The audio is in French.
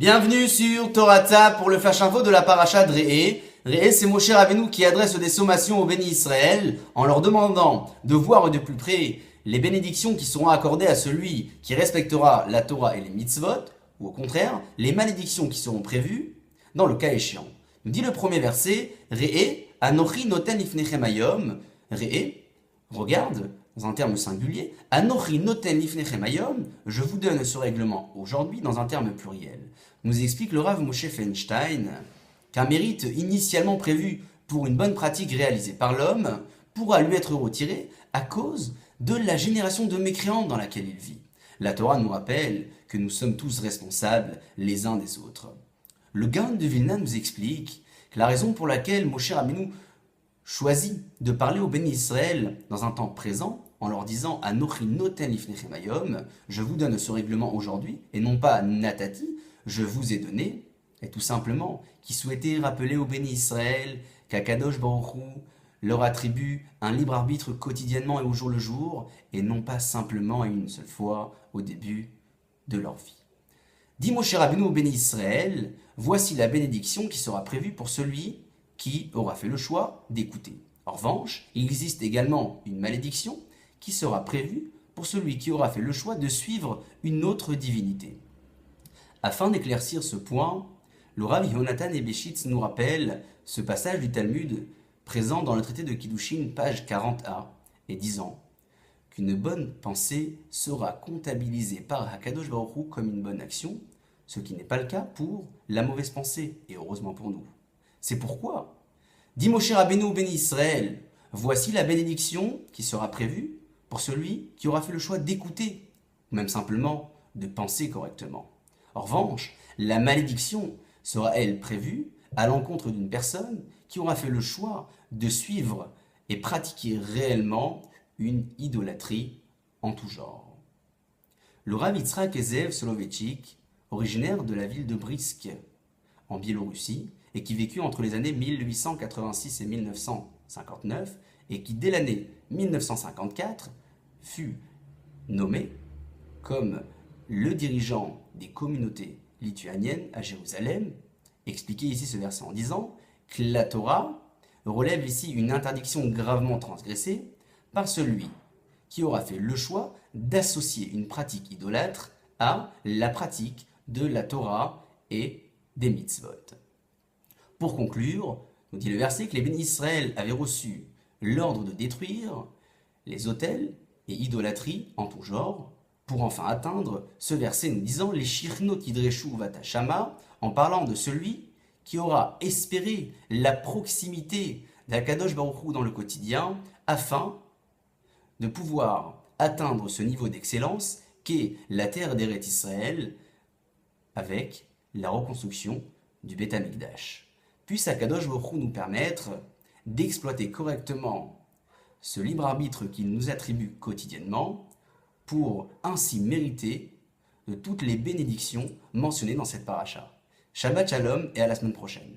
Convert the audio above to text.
Bienvenue sur Torata pour le Flash Info de la Paracha de Re'eh. Re'eh, c'est Moshe Rabbeinu qui adresse des sommations aux bénis Israël en leur demandant de voir de plus près les bénédictions qui seront accordées à celui qui respectera la Torah et les mitzvot, ou au contraire, les malédictions qui seront prévues dans le cas échéant. Nous dit le premier verset, Re'eh, Anochi noten lifnechem hayom. Re'eh, regarde, dans un terme singulier, Anochi noten lifnechem hayom, je vous donne ce règlement aujourd'hui dans un terme pluriel. Nous explique le Rav Moshe Feinstein qu'un mérite initialement prévu pour une bonne pratique réalisée par l'homme pourra lui être retiré à cause de la génération de mécréants dans laquelle il vit. La Torah nous rappelle que nous sommes tous responsables les uns des autres. Le Gaon de Vilna nous explique que la raison pour laquelle Moshe Rabbeinu choisit de parler aux bénis Israël dans un temps présent, en leur disant Anochi noten lifnechem hayom, je vous donne ce règlement aujourd'hui, et non pas Natati, je vous ai donné, est tout simplement qui souhaitait rappeler aux bénis Israël qu'Akadosh Baruch Hu leur attribue un libre arbitre quotidiennement et au jour le jour, et non pas simplement et une seule fois au début de leur vie. Dit Moshe Rabbeinu aux bénis Israël, voici la bénédiction qui sera prévue pour celui qui aura fait le choix d'écouter. En revanche, il existe également une malédiction qui sera prévue pour celui qui aura fait le choix de suivre une autre divinité. Afin d'éclaircir ce point, le Rav Yonatan Ebeshitz nous rappelle ce passage du Talmud présent dans le traité de Kiddushin, page 40a, et disant qu'une bonne pensée sera comptabilisée par Hakadosh Baruch Hu comme une bonne action, ce qui n'est pas le cas pour la mauvaise pensée, et heureusement pour nous. C'est pourquoi, dit Moshe Rabbeinu au béni Israël, voici la bénédiction qui sera prévue pour celui qui aura fait le choix d'écouter, ou même simplement de penser correctement. En revanche, la malédiction sera, elle, prévue à l'encontre d'une personne qui aura fait le choix de suivre et pratiquer réellement une idolâtrie en tout genre. Le Rav Yitzhak Ezev Soloveitchik, originaire de la ville de Brisk, en Biélorussie, et qui vécut entre les années 1886 et 1959, et qui, dès l'année 1954, fut nommé comme le dirigeant des communautés lituaniennes à Jérusalem, expliquait ici ce verset en disant que la Torah relève ici une interdiction gravement transgressée par celui qui aura fait le choix d'associer une pratique idolâtre à la pratique de la Torah et des mitzvot. Pour conclure, nous dit le verset que les bénis Israël avaient reçu l'ordre de détruire les autels et idolâtries en tout genre, pour enfin atteindre ce verset nous disant les shirnot idreshu vatashama, en parlant de celui qui aura espéré la proximité d'Akadosh Baruch Hu dans le quotidien afin de pouvoir atteindre ce niveau d'excellence qu'est la terre d'Eret Israël avec la reconstruction du Beth Amikdash. Puisse Akadosh Baruch Hu nous permettre d'exploiter correctement ce libre arbitre qu'il nous attribue quotidiennement pour ainsi mériter de toutes les bénédictions mentionnées dans cette paracha. Shabbat Shalom et à la semaine prochaine.